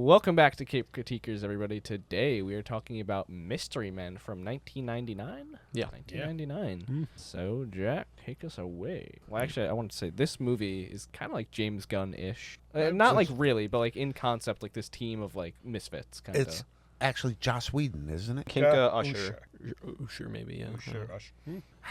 Welcome back to Cape Critiquers, everybody. Today we are talking about Mystery Men from 1999. Yeah. 1999. So, Jack, take us away. Well, actually, I want to say this movie is kind of like James Gunn-ish. Not like really, but like in concept, like this team of like misfits, kind of. It's actually Joss Whedon, isn't it? Kinka Usher. Usher, maybe, yeah. Usher.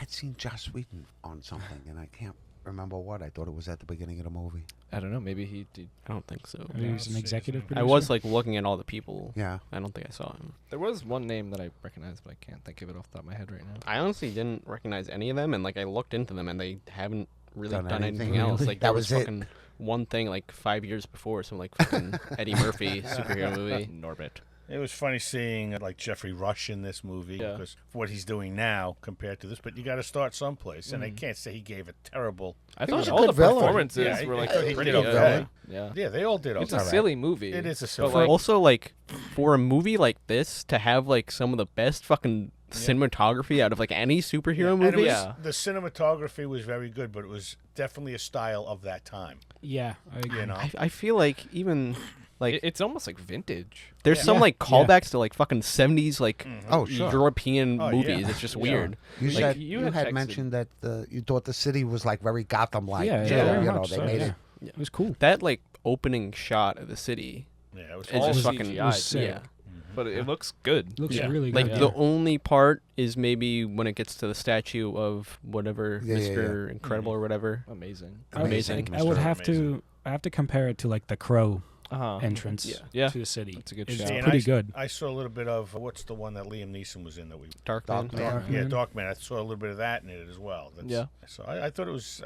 I'd seen Joss Whedon on something, and I can't remember what. I thought it was at the beginning of the movie. I don't know. Maybe he did. I don't think so. He was an executive producer. I was like looking at all the people. Yeah. I don't think I saw him. There was one name that I recognized, but I can't think of it off the top of my head right now. I honestly didn't recognize any of them, and like I looked into them, and they haven't really done anything really? else. Like That there was was it. fucking one thing like 5 years before, some like fucking Eddie Murphy superhero movie. Norbit. It was funny seeing like Jeffrey Rush in this movie because for what he's doing now compared to this, but you got to start someplace, and I can't say he gave a terrible. I He thought was a all good the villain. performances Yeah, were like I thought he pretty did good. okay. Yeah. Yeah, they all did. It's a all right. silly movie. It is a but, silly. like, Also, like for a movie like this to have like some of the best fucking cinematography out of like any superhero And it movie. was, the cinematography was very good, but it was definitely a style of that time. Yeah, I agree. You know, I feel like even like it's almost like vintage. there's some Yeah. like callbacks to like fucking 70s like Oh, sure. European Oh, movies. yeah. It's just Yeah. weird. You Like, said you you had had texted- mentioned that you thought the city was like very Gotham-like. Yeah, so, very you know, much they so, made yeah. it. Yeah. It was cool. That like opening shot of the city yeah, it was is all just CGI, fucking it was sick. yeah. But it looks good. Looks Yeah. really Like good. the only part is maybe when it gets to the statue of whatever Yeah, yeah, Mr. Incredible or whatever. Amazing. Amazing. I would Mr. have Amazing. to. I have to compare it to like the Crow Uh-huh. entrance Yeah. to the city. It's a good It's shout. And pretty I- good. I saw a little bit of what's the one that Liam Neeson was in that we. Darkman. Darkman. Darkman. I saw a little bit of that in it as well. Yeah. So I thought it was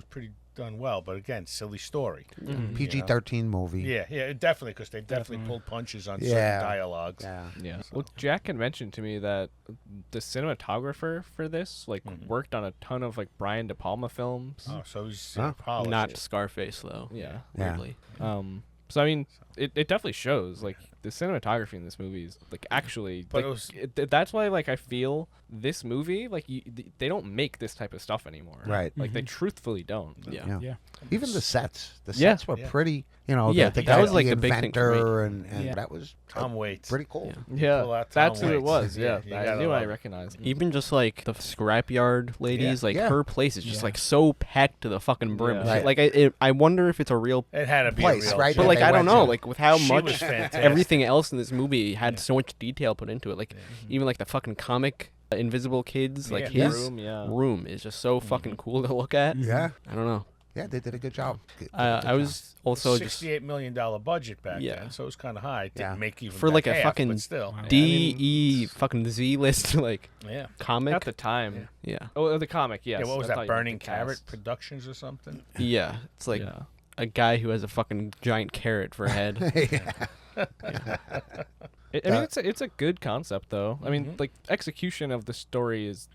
pretty done well, but again, silly story. Mhm. PG-13 movie. Yeah, definitely, because they definitely pulled punches on Yeah. certain dialogues. Yeah. Yeah. Well, Jack had mentioned to me that the cinematographer for this like worked on a ton of like Brian De Palma films. Oh, so he's Huh? polished. Not Scarface though. Yeah. Yeah. Weirdly. So I mean, it definitely shows like the cinematography in this movie is like actually. But like, it was- that's why like I feel this movie like they don't make this type of stuff anymore. Right. Like they truthfully don't. Yeah. Yeah. Yeah. Even the sets. The Yeah. sets were Yeah. pretty, you know, Yeah, the that guy, was, like, the the big thing for me. inventor, and Yeah. that was Tom Waits. pretty cool. Yeah. Pull out That's Tom who it Waits. was. Yeah, you I gotta knew I love it. recognized. Even just like the scrapyard ladies, like Yeah. her place is just Yeah. like so packed to the fucking brim. Yeah. Right. Like I wonder if it's a real. It had to be Place, a real right? But Yeah, like they I don't went know, to. like with how She was much fantastic. everything else in this movie had so much detail put into it. Like even like the fucking comic Invisible Kids, like Yeah. his Room, yeah. room is just so fucking cool to look at. Yeah. I don't know. Yeah, they did a good job. I was also just $68 million budget back Yeah. then, so it was kind of high. It didn't Yeah. make even For, back like, a half, fucking but still. Wow. D-E fucking Z list like Yeah. comic. At the time. Yeah. Oh, the comic. Yes. Yeah, what was I that? thought you meant Burning the Carrot cast. Productions or something? Yeah. It's like Yeah. a guy who has a fucking giant carrot for a head. I mean, it's a good concept though. I mean, Mhm. like execution of the story is,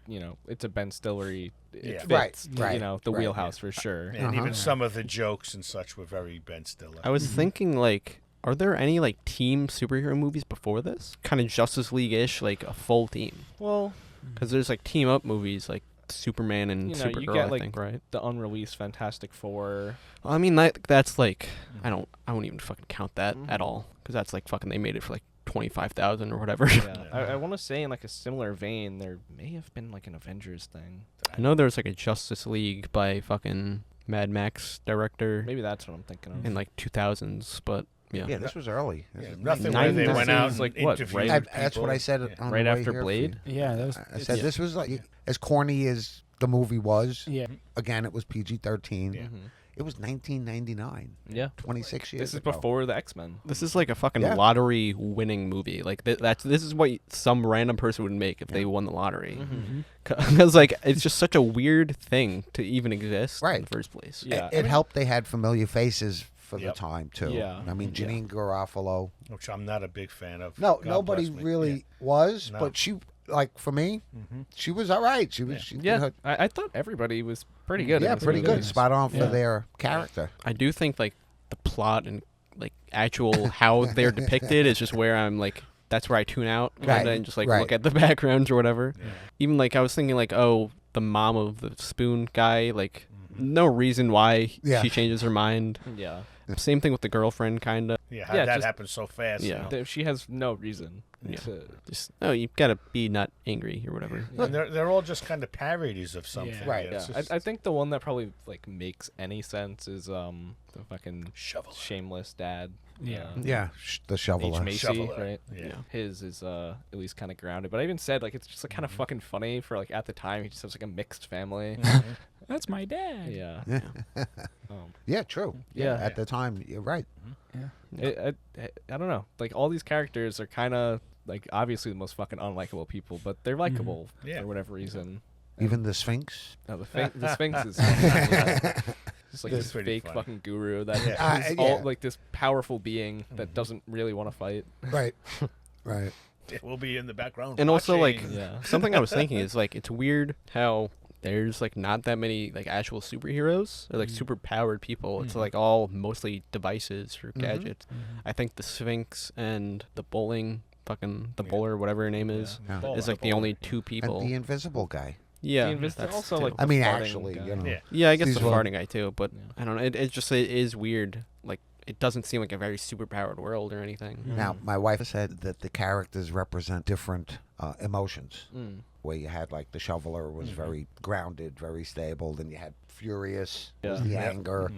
it's a Ben Stillery. It Yeah. fits, Right, the right. wheelhouse for sure. And Uh-huh. even some of the jokes and such were very Ben Stiller. I was thinking like, are there any like team superhero movies before this? Kind of Justice League-ish, like a full team. Well, Because there's like team up movies like Superman and you Supergirl, get I like think, right? the unreleased Fantastic Four. Well, I mean, that's like, I won't even fucking count that at all. Because that's like fucking, they made it for like 25,000 or whatever. Yeah, I want to say in like a similar vein, there may have been like an Avengers thing. I know there was like a Justice League by fucking Mad Max director Maybe that's what I'm thinking of. in like 2000s, but yeah. Yeah, this was early. This Yeah, is nothing where they 90s. went out This is and like what, interviewed right? That's what I said people. on Right the way after here for Blade? you. Yeah, that was. I said this was like as corny as the movie was. Yeah. Again, it was PG-13. Yeah. Mhm. It was 1999. Yeah. 26 years This is ago. before the X-Men. This is like a fucking Yeah. lottery winning movie. Like this is what some random person would make if they won the lottery. Mm-hmm. Because like it's just such a weird thing to even exist in Right. the first place. Yeah. It helped they had familiar faces for Yep. the time, too. Yeah. I mean, Janine Garofalo. Which I'm not a big fan of. No, God nobody bless me. really was, No. but she, like, for me, Mhm. she was all right. She was, she did Yeah, her- I thought everybody was pretty good. in yeah, this pretty movie. good. Spot on for Yeah. their character. I do think like the plot and like actual how they're depicted is just where I'm like that's where I tune out kinda, Right, and just like right. look at the backgrounds or whatever. Yeah. Even like I was thinking like, oh, the mom of the spoon guy, like no reason why Yeah. she changes her mind. Yeah. Same thing with the girlfriend, kind of. Yeah, how Yeah, that just- happened so fast. Yeah. She has no reason. Yeah. To, Just you gotta be not angry or whatever. And they're all just kind of parodies of something. Yeah. Right. yeah, It's just I think the one that probably like makes any sense is the fucking shovel. shameless dad. Yeah. Yeah, the H. shoveler. Macy, Shoveler. right? Yeah. His is at least kind of grounded, but I even said like it's just like kind of fucking funny for like at the time he just has like a mixed family. That's my dad. Yeah. Yeah, true. Yeah. At the time, you're right. I don't know. Like all these characters are kind of like obviously the most fucking unlikable people, but they're likable Yeah. for whatever reason. Even the Sphinx. No, the Sphinx is just like That's this pretty fake funny. fucking guru that Yeah. is Yeah. all like this powerful being that doesn't really want to fight. Right. Right. We'll be in the background. And also, like, watching. Yeah. something I was thinking is like it's weird how there's like not that many like actual superheroes or like super powered people. It's like all mostly devices or gadgets. I think the Sphinx and the bowler, whatever her name is, Yeah. Bowler, is like the bowler. only two people. And the invisible guy. Yeah, The that's also too. like I mean, the farting actually, guy. you know. Yeah. Yeah, I guess These the little- farting guy too, but I don't know. It is weird. Like it doesn't seem like a very superpowered world or anything. Now, my wife said that the characters represent different emotions. Mm. Where you had like the shoveler was very grounded, very stable. Then you had furious, was Yeah. the Yeah. anger.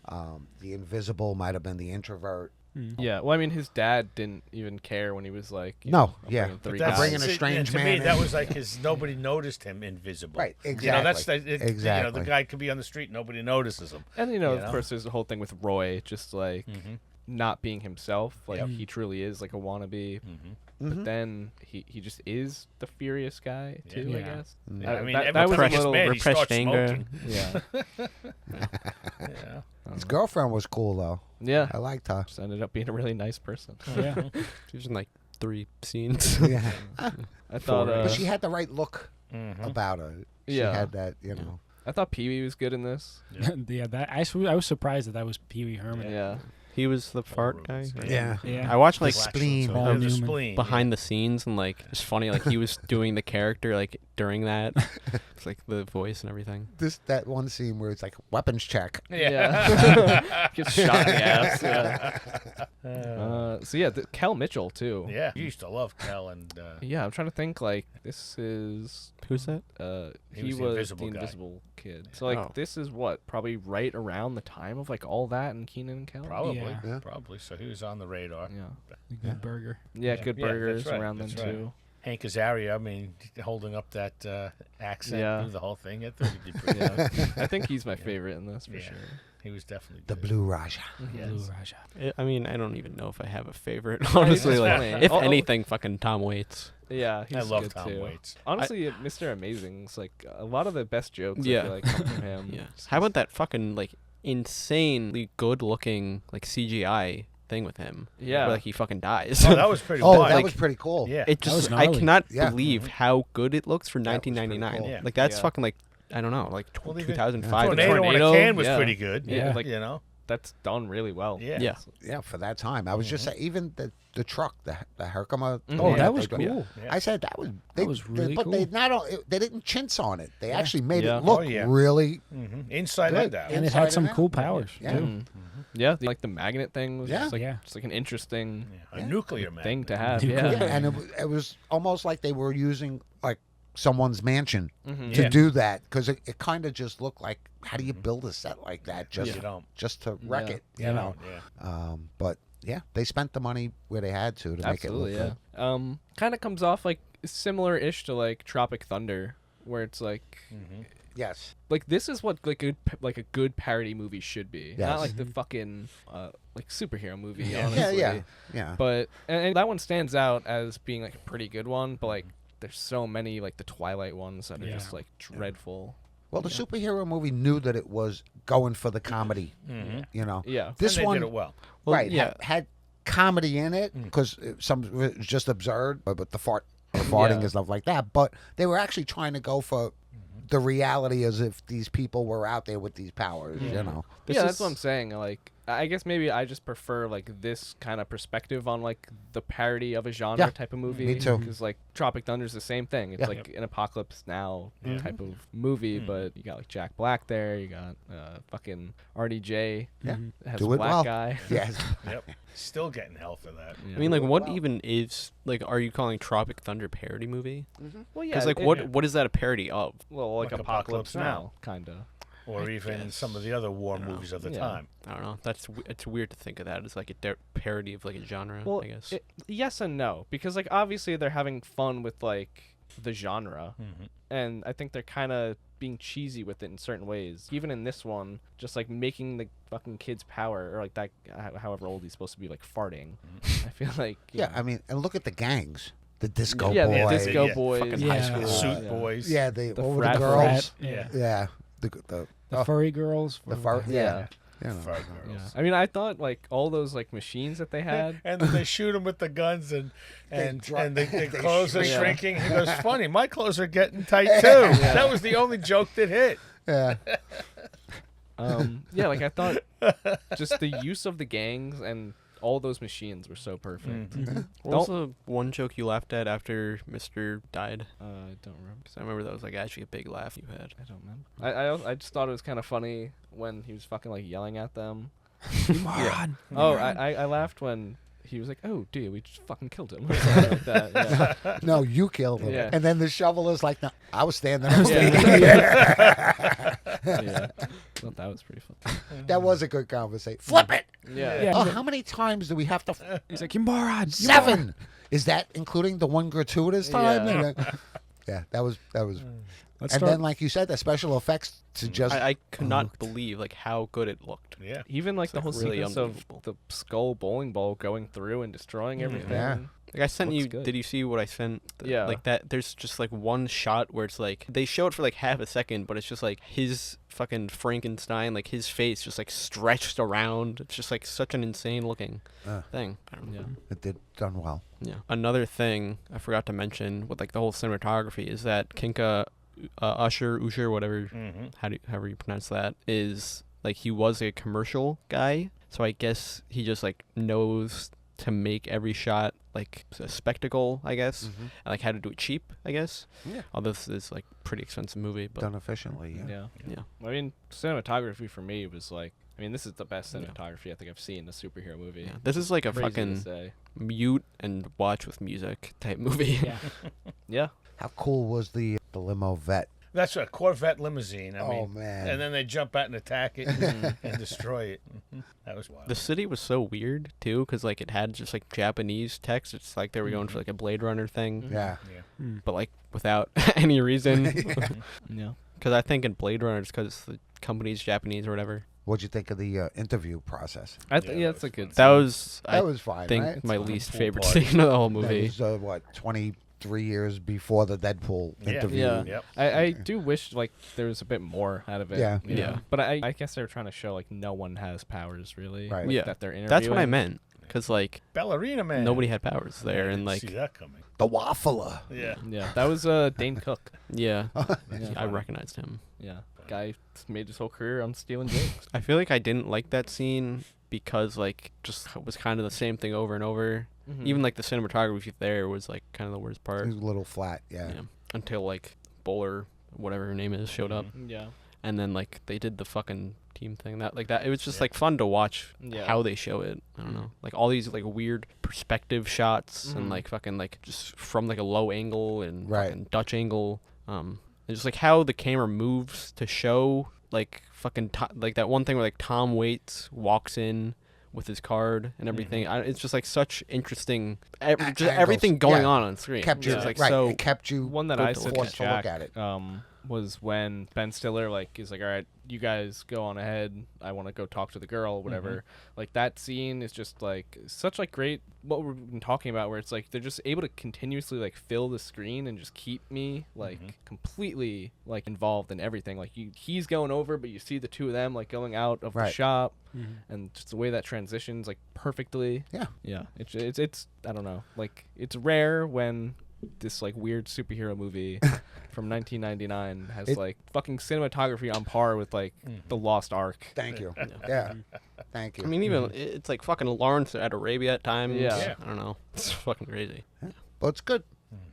The invisible might have been the introvert. Yeah. Well, I mean, his dad didn't even care when he was like, you No, know, I'm yeah. bringing But three that's- guys. bringing a See, strange to man me, in. that was like his nobody noticed him invisible. Right, You know, that's exactly. the, You know, Exactly. the guy could be on the street, nobody notices him. And you know, You of know? course, there's the whole thing with Roy, just like not being himself. Like Yep. he truly is like a wannabe. Mm-hmm. But then he just is the furious guy too. I Yeah. guess. Yeah, I mean, that every was time a he gets little mad, he repressed starts anger. smoking. Yeah. Yeah. His girlfriend was cool though. Yeah. I liked her. Just ended up being a really nice person. Yeah. She was in like 3 scenes. Yeah. I thought. But she had the right look Mm-hmm. about her. She Yeah. had that, you know. I thought Pee Wee was good in this. Yeah. That I was surprised that was Pee Wee Herman. Yeah. He was the fart guy. Rubens, right? Yeah. Yeah. I watched like The spleen. Paul Yeah, the Newman. spleen. behind the scenes and like it's funny like he was doing the character like during that. It's like the voice and everything. That one scene where it's like weapons check. Yeah. Gets shot in the ass. Yeah. So yeah, Kel Mitchell too. Yeah. You used to love Kel and Yeah, I'm trying to think. Like this is Who's that? he was was the invisible the guy. invisible kid. So like Oh. this is what probably right around the time of like all that and Keenan and Kel. probably. Yeah. Yeah. Probably. So he was on the radar. Yeah. Good burger. Yeah, Yeah. Good Yeah, that's Burgers right, around then that's right. too. Hank Azaria, I mean, holding up that accent Yeah. through the whole thing. I thought he did pretty Yeah. good. I think he's my favorite in this for Yeah. sure. He was definitely The good. Blue Raja. Yes. Blue Raja. I mean, I don't even know if I have a favorite. Honestly, it's like funny. if Oh, oh. anything, fucking Tom Waits. Yeah, he's I love good Tom too. Waits. Honestly, Mr. Amazing's like a lot of the best jokes. I Yeah. feel like come from him. Yeah. Just How about that fucking like insanely good-looking like CGI thing with him? Yeah. Where like he fucking dies. Oh, that was pretty Oh, fun. that like- was pretty cool. Yeah. It That was just I gnarly. cannot Yeah. believe how good it looks for That was pretty 1999. cool. Yeah. Like that's Yeah. fucking like I don't know, like Well, even 2005. Tornado, Tornado, on a can was yeah. pretty good. Yeah, like You know? that's done really well. Yeah. Yeah. Yeah, for that time. I was just saying, even the truck, the Herkimer. Mhm. Oh, Yeah, that was they- cool. Yeah. I said that was was really but they cool. not only, they didn't chintz on it. They actually made Yeah. it look Oh, yeah. really Inside Good. and out. And it Inside had some and cool out. powers Yeah. too. Mm. Yeah, like the magnet thing was Yeah. just like Yeah. just like an interesting A nuclear man. thing to have. Nuclear Yeah. yeah, and it was almost like they were using like someone's mansion Mhm. to Yeah. do that because it kind of just looked like how do you build a set like that just You don't. just to wreck Yeah. it, you Yeah. know? Yeah. But yeah, they spent the money where they had to Absolutely, make it look yeah. Kind of comes off like similar-ish to like Tropic Thunder, where it's like good. Yes. like this is what like a good parody movie should be. Yes. Not like the fucking like superhero movie. Yeah. Honestly. Yeah. But and that one stands out as being like a pretty good one. But like there's so many like the Twilight ones that are Yeah. just like dreadful. Well, the superhero movie knew that it was going for the comedy, you know. Yeah. This and they one, did it well. Well, right, yeah. had comedy in it because some of it was just absurd, but the farting Yeah. and stuff like that. But they were actually trying to go for the reality as if these people were out there with these powers, you know. Yeah, that's what I'm saying. Like I guess maybe I just prefer like this kind of perspective on like the parody of a genre Yeah, type of movie. me too. Because like Tropic Thunder's the same thing. It's Yeah. like an apocalypse now Yeah. type of movie, but you got like Jack Black there. You got fucking RDJ. Yeah. Has Do a it black well. guy. Yes. Yep. Still getting hell for that. Yeah. I mean, like, Well- what even is like? Are you calling Tropic Thunder parody movie? Well, yeah. Because like, what is that a parody of? Well, like Like Apocalypse Apocalypse Now, Now. kinda. Or I even guess. some of the other war movies of the Yeah. time. I don't know. It's weird to think of that as like a parody of like a genre. Well, I guess. yes and no, because like obviously they're having fun with like the genre, Mm-hmm. and I think they're kind of being cheesy with it in certain ways. Even in this one, just like making the fucking kid's power, or like that, however old he's supposed to be, like farting. I feel like you Yeah, know. I mean, and look at the gangs. The disco yeah, boy. the disco Yeah. boys, Fucking high high school. Suit yeah. Boys. Yeah, the The what were frat the boys. girls. Yeah. Yeah. The The furry girls. the far. Yeah. Yeah. You know. Fart Yeah. girls. I mean, I thought like all those like machines that they had. And then they shoot him with the guns, and dri- their they clothes are shrink. Yeah. shrinking. He goes, "Funny, my clothes are getting tight too." That was the only joke that hit. Yeah. Yeah, like I thought, just the use of the gangs and all those machines were so perfect. What was the one joke you laughed at after Mr. died? I don't remember. Because I remember that was like actually a big laugh you had. I don't remember. I just thought it was kind of funny when he was fucking like yelling at them. You moron. Oh, I laughed when he was like, "Oh, dude, we just fucking killed him," or something like that. Yeah. No, you killed him. Yeah. And then the shovel is like, no, I was standing Yeah. there. Yeah. I thought that was pretty fun. That was a good conversation. Flip it. Yeah. Yeah. Oh, how many times do we have to? He's like, you moron. You 7. Is that including the one gratuitous time? Yeah. Yeah, that was. Let's And start. then, like you said, the special effects to just. I could not believe like how good it looked. Yeah. Even like the like, whole really sequence of unbelievable. the skull bowling ball going through and destroying everything. Yeah. Like I sent Looks you. good. Did you see what I sent? Yeah. Like that. There's just like one shot where it's like they show it for like half a second, but it's just like his fucking Frankenstein, like his face just like stretched around. It's just like such an insane looking thing. I don't know. Yeah. It did done well. Yeah. Another thing I forgot to mention with like the whole cinematography is that Kinka Usher, whatever, Mm-hmm. however you pronounce that, is like he was a commercial guy, so I guess he just like knows to make every shot like a spectacle, I guess, and like how to do it cheap, I guess. Yeah. Although this is like pretty expensive movie, but Done efficiently. Yeah. Yeah. yeah. I mean, cinematography for me was like, I mean, this is the best cinematography I think I've seen in a superhero movie. Yeah. This is like a Crazy to fucking say. mute and watch with music type movie. Yeah. Yeah. How cool was the limo vet? That's a Corvette limousine. I Oh, mean, man. And then they jump out and attack it and destroy it. That was wild. The city was so weird too, because like it had just like Japanese text. It's like they were going for like a Blade Runner thing, Yeah. Yeah. but like without any reason. Yeah. Because I think in Blade Runner, it's because the company's Japanese or whatever. What'd you think of the interview process? Yeah, that that's a was good. That scene. was, That I was fine, think, right? my It's least pool favorite party. scene of the whole That movie. was, what, 23 years before the Deadpool Yeah. interview? Yeah. Yep. I do wish like there was a bit more out of it. Yeah. you know? Yeah. But I guess they were trying to show like no one has powers really. Right. like, Yeah. That they're interviewing. That's what I meant. Because like Ballerina Man. nobody had powers there, I and didn't like see that coming. The Waffler. Yeah. Yeah. That was Dane Cook. yeah, Yeah. I recognized him. Yeah. Guy made his whole career on stealing jokes. I feel like I didn't like that scene because like just was kind of the same thing over and over. Mhm. Even like the cinematography there was like kind of the worst It part. was a little flat, yeah. Yeah. Until like Bowler, whatever her name is, showed up, Yeah. and then like they did the fucking team thing. That like that it was just Yeah. like fun to watch Yeah. how they show it. I don't know, like all these like weird perspective shots Mhm. and like fucking like just from like a low angle and Right. fucking Dutch angle. And just like how the camera moves to show like fucking like that one thing where like Tom Waits walks in with his card and everything. It's just like such interesting, just Angles. everything going Yeah. on screen. Kept you, It's like right, so it kept you One that good I to said look to forced to look Jack at it. was when Ben Stiller like is like, all right, you guys go on ahead. I want to go talk to the girl, whatever. Like that scene is just like such like great what we've been talking about, where it's like they're just able to continuously like fill the screen and just keep me like completely like involved in everything. Like he's going over, but you see the two of them like going out of the Right. shop, and just the way that transitions like perfectly. Yeah. Yeah, it's I don't know, like it's rare when this like weird superhero movie from 1999 has like fucking cinematography on par with like the Lost Ark. Thank you. Yeah. Thank you. I mean, even it's like fucking Lawrence at Arabia at times. Yeah. I don't know. It's fucking crazy. But it's good.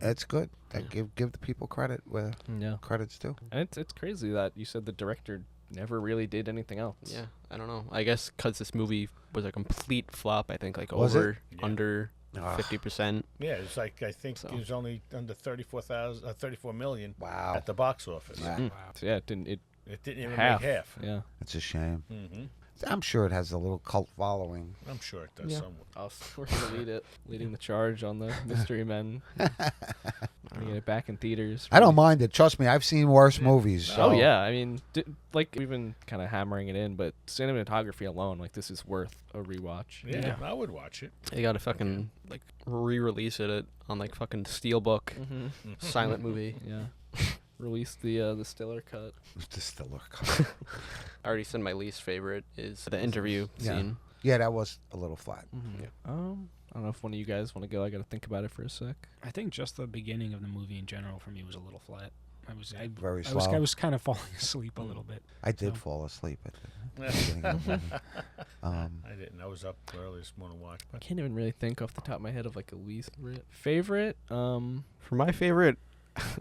It's good. Give the people credit where Yeah, credit's due. and it's crazy that you said the director never really did anything else. Yeah, I don't know. I guess because this movie was a complete flop. I think like Was it? over Yeah. under Ugh. 50%. Yeah, it's like I think So. it was only under 34 million Wow. at the box office. Yeah. So yeah, it didn't. It It didn't even half. make half. Yeah. It's a shame. Hmm I'm sure it has a little cult following. I'm sure it does Yeah. somewhat. We're gonna leading the charge on the Mystery Men. Bringing it back in theaters. I don't mind it. Trust me, I've seen worse movies. Oh so- yeah, I mean, like we've been kind of hammering it in, but cinematography alone, like this is worth a rewatch. Yeah, I would watch it. They gotta fucking like re-release it on like fucking Steelbook Mm-hmm. silent movie. Yeah. Release the Stiller cut. The Stiller cut. I already said my least favorite is the interview Yeah. scene. Yeah, that was a little flat. I don't know if one of you guys want to go. I got to think about it for a sec. I think just the beginning of the movie in general for me was a little flat. Very I was slow. kind of falling asleep a little bit. I did So- fall asleep at the beginning of the movie. I didn't. I was up early this morning to watch. I can't even really think off the top of my head of like a least favorite. For my favorite,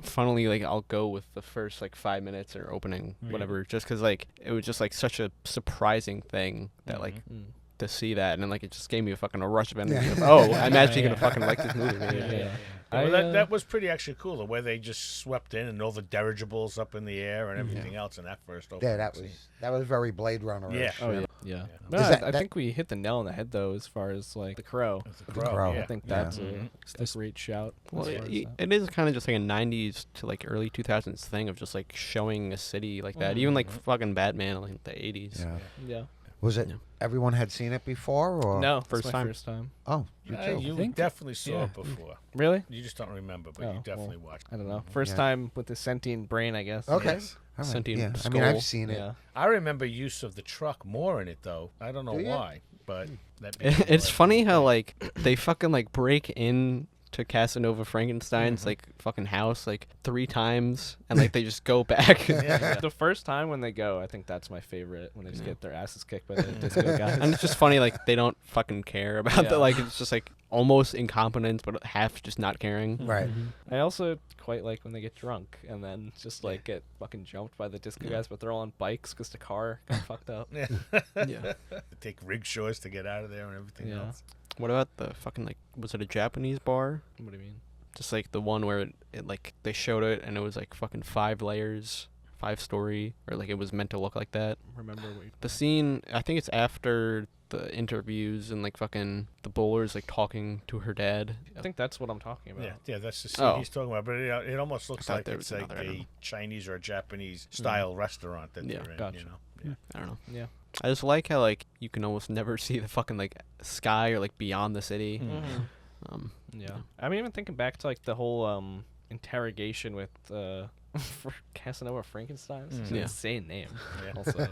funnily, like I'll go with the first like 5 minutes or opening, Yeah. whatever, just because like it was just like such a surprising thing that like to see that, and then like it just gave me a fucking rush of energy. Yeah. Of, oh, I'm actually gonna fucking like this movie. Man. Yeah. Well, I, that was pretty actually cool. The way they just swept in and all the dirigibles up in the air and everything else in that first opening. Yeah, that was very Blade Runner. Yeah. Oh yeah, yeah. Yeah. No, Is I, that- I that- think we hit the nail on the head though, as far as like the Crow. The Crow. Yeah. I think Yeah. that's a great shout. Well, as far as that. it is kind of just like a 90s to like early 2000s thing of just like showing a city like that. Even like fucking Batman, like the 80s. Yeah. Yeah. Was it? Yeah. Everyone had seen it before, or No, First first time. First time. Oh, you too. You think- definitely saw yeah. it before. Really? You just don't remember, but Oh, you well, definitely watched it. I don't know. First Yeah. time with the sentient brain, I guess. Okay. Yes. All right. Sentient Yeah. I skull. mean, I've seen it. Yeah. I remember use of the truck more in it, though. I don't know Do you? why, but that became It's like funny a how thing. like they fucking like break in to Casanova Frankenstein's like fucking house like 3 times and like they just go back. The first time when they go, I think that's my favorite. When they just get their asses kicked by the disco guys. And it's just funny like they don't fucking care about Yeah. the like it's just like almost incompetence but half just not caring. Right. I also quite like when they get drunk and then just like get fucking jumped by the disco guys, but they're all on bikes because the car got fucked up. Yeah. Yeah. They take rickshaws to get out of there and everything Yeah. else. What about the fucking like was it a Japanese bar? What do you mean? Just like the one where it like they showed it and it was like fucking 5 layers, 5-story, or like it was meant to look like that. Remember what? The scene, I think it's after the interviews and like fucking the bowler's like talking to her dad. I think that's what I'm talking about. Yeah, that's the scene Oh. he's talking about. But it almost looks thought like there it's was like another, I don't a know. Chinese or a Japanese style restaurant that Yeah, they're in. gotcha. You know? Yeah. I don't know. Yeah. I just like how like you can almost never see the fucking like sky or like beyond the city. Um, Yeah. I'm even thinking back to like the whole interrogation with for Casanova Frankenstein. It's an Yeah. insane name. Yeah. Also,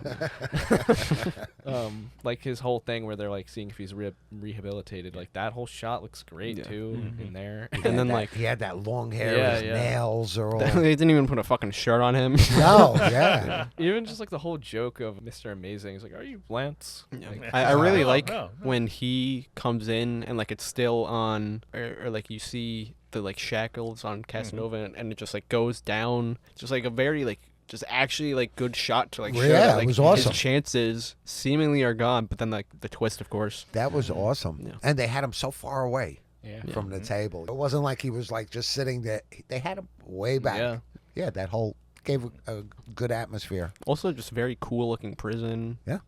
like his whole thing where they're like seeing if he's rehabilitated. Like that whole shot looks great Yeah. too in there. and then like he had that long hair. Yeah, his yeah. nails are all. they didn't even put a fucking shirt on him. No, yeah. Even just like the whole joke of Mr. Amazing. He's like, "Are you Lance?" Like, I really No, like no. when he comes in and like it's still on or like you see the like shackles on Casanova and it just like goes down. It's just like a very like just actually like good shot to like show Yeah, that it like was awesome. his chances seemingly are gone, but then like the twist of course. That was awesome. Yeah. And they had him so far away Yeah. from the table. It wasn't like he was like just sitting there. They had him way back. Yeah. Yeah, that whole gave a good atmosphere. Also just very cool looking prison. Yeah.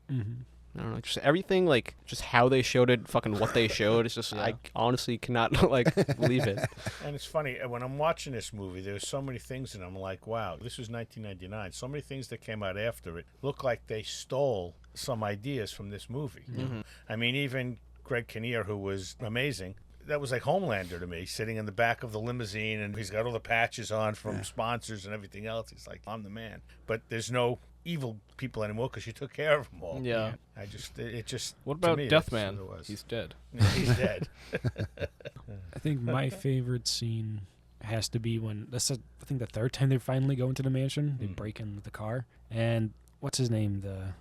I don't know, just everything like just how they showed it, fucking what they showed. It's just I honestly cannot like believe it. And it's funny when I'm watching this movie. There's so many things, and I'm like, "Wow, this was 1999." So many things that came out after it look like they stole some ideas from this movie. I mean, even Greg Kinnear, who was amazing, that was like Homelander to me, sitting in the back of the limousine, and he's got all the patches on from sponsors and everything else. He's like, "I'm the man," but there's no evil people anymore because you took care of them all. Yeah. It just. What to about me, that's Deathman? what it was. He's dead. He's dead. I think my favorite scene has to be when I think the third time they finally go into the mansion. They break into the car, and what's his name?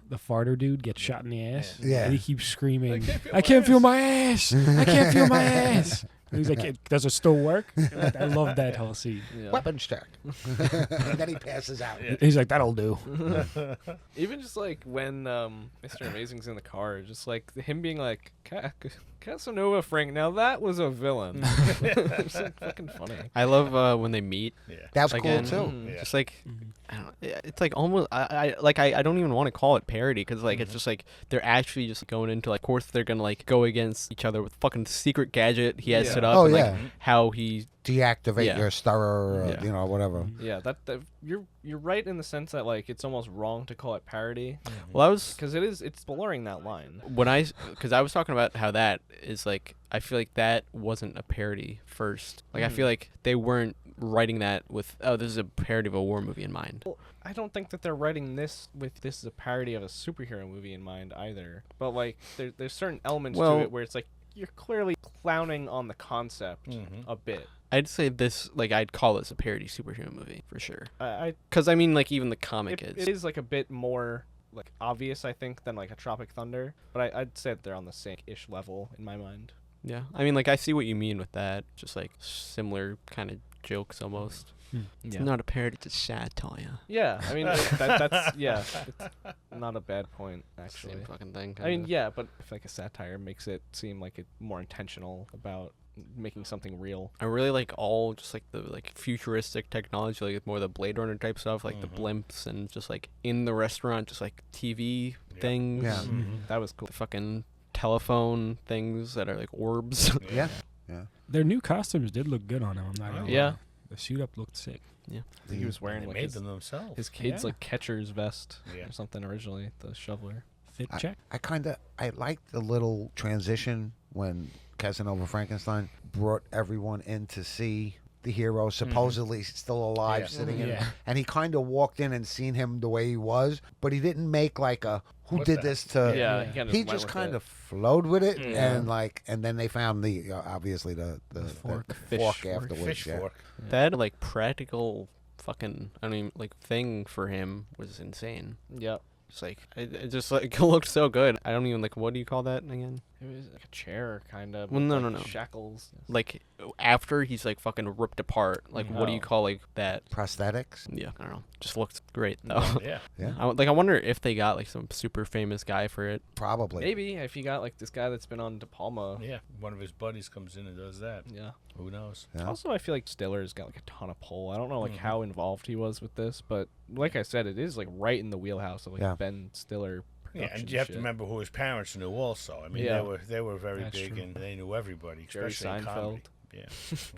The farter dude gets shot in the ass. Yeah. And he keeps screaming, "I can't feel my ass! I can't feel my ass!" And he's like, "Does it still work?" I love that whole scene. Yeah. Weapons check. And then he passes out. He's like, "That'll do." Even just like when Mr. Amazing's in the car, just like him being like, Casanova Frank, now that was a villain. It's like fucking funny. I love when they meet. Yeah. That's again. cool too. Mm. Just like, I don't, it's like almost, I don't even want to call it parody because like it's just like they're actually just going into like, of course they're gonna like go against each other with fucking secret gadget he has Yeah. set up. Oh, and, yeah. like, how he Deactivate Yeah. your stirrer, or, Yeah. you know, whatever. Yeah, that you're right in the sense that like it's almost wrong to call it parody Well, I was because it's blurring that line. because I was talking about how that is like I feel like that wasn't a parody first. Like I feel like they weren't writing that with this is a parody of a war movie in mind. Well, I don't think that they're writing this with this is a parody of a superhero movie in mind either. But like there's certain elements Well- to it where it's like you're clearly clowning on the concept a bit. I'd say this like I'd call this a parody superhero movie for sure. I Because I mean like even the comic it is. is like a bit more like obvious I think than like a Tropic Thunder, but I'd say that they're on the same-ish level in my mind. Yeah, I mean like I see what you mean with that. Just like similar kind of jokes almost. It's not a parody, it's a satire. Yeah, I mean that's yeah, it's not a bad point actually. Same fucking thing. I mean, kinda. yeah, but I feel like a satire makes it seem like it's more intentional about making something real. I really like all just like the like futuristic technology, like more the Blade Runner type stuff, like the blimps and just like in the restaurant, just like TV things. Yeah. That was cool. The fucking telephone things that are like orbs. Yeah. Their new costumes did look good on him. I'm not gonna Yeah. lie. The suit up looked sick. I think he was They wearing like made them themselves. his kid's Yeah. like catcher's vest Yeah. or something originally, the shoveler. Fit check. I liked the little transition when Casanova Frankenstein brought everyone in to see the hero supposedly still alive Yeah. sitting in Yeah. and he kind of walked in and seen him the way he was, but he didn't make like a who What did the- this to Yeah, Yeah. he just kind of flowed with it and like and then they found the obviously the fork. the Fish fork fork. afterwards. Fish yeah. fork. That like practical fucking I mean like thing for him was insane. Yeah. Just like it just like looked so good. I don't even like what do you call that again? It was like a chair kind of. Well, with, no, like, no, no. shackles. Like after he's like fucking ripped apart. Like what do you Oh. call like that? Prosthetics. Yeah, I don't know. Just looked great though. Yeah. Yeah. I wonder if they got like some super famous guy for it. Probably. Maybe if you got like this guy that's been on De Palma. Yeah. One of his buddies comes in and does that. Yeah. Who knows? Yeah. Also, I feel like Stiller's got like a ton of pull. I don't know like how involved he was with this, but like I said, it is like right in the wheelhouse of like Yeah. Ben Stiller. Yeah, production and you have to shit. remember who his parents knew also. I mean, Yeah. they were very That's big true. and they knew everybody, Jerry especially in Seinfeld. comedy. Yeah,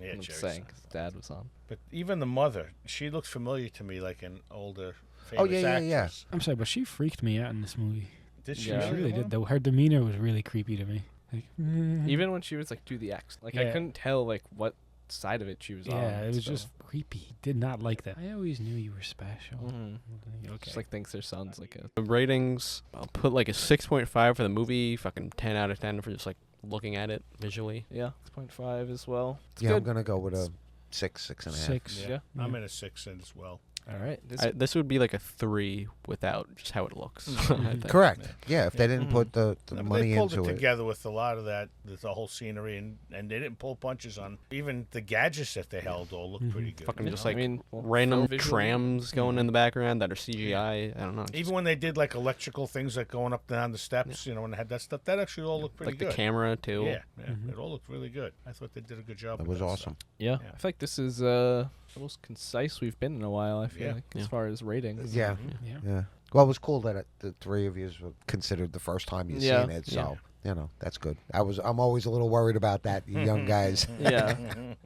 yeah, I'm Jerry saying Seinfeld. 'cause Dad was on. But even the mother, she looks familiar to me, like an older famous Oh, yeah, yeah. actress. I'm sorry, but she freaked me out in this movie. Did she? Yeah. She really? really did. Though her demeanor was really creepy to me. Like, Even when she was like do the X, like I Yeah. couldn't tell like what side of it she was on. yeah, it was so- just creepy. Did not like that. I always knew you were special. Mhm. Okay. Just like thinks their son's like a. The ratings, I'll put like a 6.5 for the movie, fucking 10 out of 10 for just like looking at it visually. Yeah, 6.5 as well. It's Yeah, I'm good. gonna go with a 6.5. 6. Yeah. Yeah. I'm in a 6 in as well. All right. This, This would be like a 3 without just how it looks. I think. Correct. Yeah, if they didn't Mhm. put the No, but money they pulled into it it. together with a lot of that, the whole scenery, and they didn't pull punches on even the gadgets that they held. All looked pretty good. Fucking you just know? like I mean, well, random film visually- trams going in the background that are CGI. I don't know. even when they did like electrical things like going up and down the steps, you know, when they had that stuff, that actually all looked pretty like good. the camera too. Yeah, it all looked really good. I thought they did a good job. It with was that awesome. stuff. Yeah. Yeah. I feel like this is the most concise we've been in a while. I feel Yeah. like Yeah. as far as ratings. Yeah, Yeah. yeah. Well, it was cool that the three of you were considered the first time you Yeah. seen it. So you know that's good. I'm always a little worried about that, you young guys. Yeah.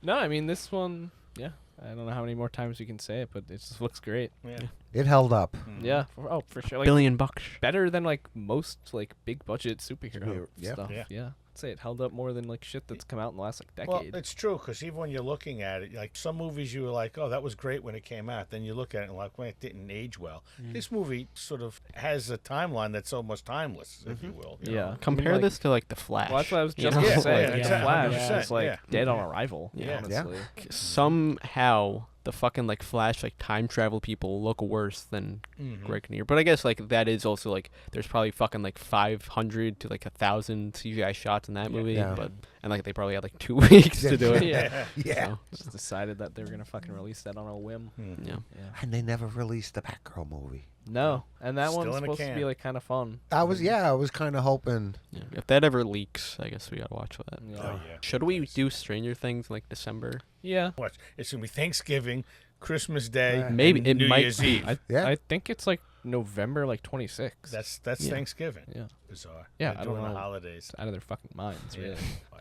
No, I mean this one. Yeah. I don't know how many more times we can say it, but it just looks great. Yeah. It held up. Yeah. For sure. Like $1 billion. better than like most like big budget superhero Yeah. stuff. Yeah. Yeah. say it held up more than like shit that's come out in the last like Well, decade. it's true, because even when you're looking at it, like some movies you were like, oh, that was great when it came out. Then you look at it and like, well, it didn't age well. This movie sort of has a timeline that's almost timeless, if you will. you know? Compare like- this to like The Flash. Well, that's what I was you just know? gonna Yeah, say. yeah, Like, yeah, The Flash 100%, is like yeah. dead on arrival. Yeah. Honestly. Somehow the fucking like Flash like time travel people look worse than Greg Kinnear. But I guess like that is also like there's probably fucking like 500 to like 1,000 CGI shots in that movie. Yeah. But and like they probably had like 2 weeks to do it. Yeah. Yeah. So, Just decided that they were gonna fucking release that on a whim. yeah. Yeah. And they never released the Batgirl movie. No, and that Still one's in a supposed to be can. like kind of fun. I was kind of hoping. Yeah. If that ever leaks, I guess we gotta watch that. Yeah. Oh, yeah. Should we do Stranger Things in, like December? Yeah. Watch. It's going to be Thanksgiving, Christmas Day, Right. Maybe and it New might Year's be. Eve. Yeah. I think it's like November like 26th. That's Yeah. Thanksgiving. Yeah. Bizarre. Yeah, They're I don't doing the know. holidays. Out of their fucking minds, Yeah. really.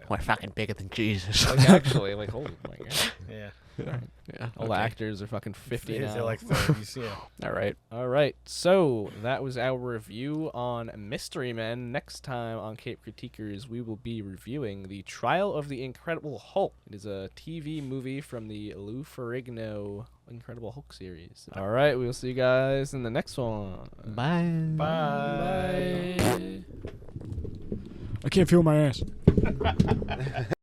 We're fucking bigger than Jesus. Like actually, like holy my god. Yeah. yeah. All the okay. actors are fucking 50 now. They're like 30s, yeah. All right. All right, so that was our review on Mystery Men. Next time on Cape Critiquers, we will be reviewing The Trial of the Incredible Hulk. It is a TV movie from the Lou Ferrigno Incredible Hulk series. All right, we'll see you guys in the next one. Bye. Bye. I can't feel my ass.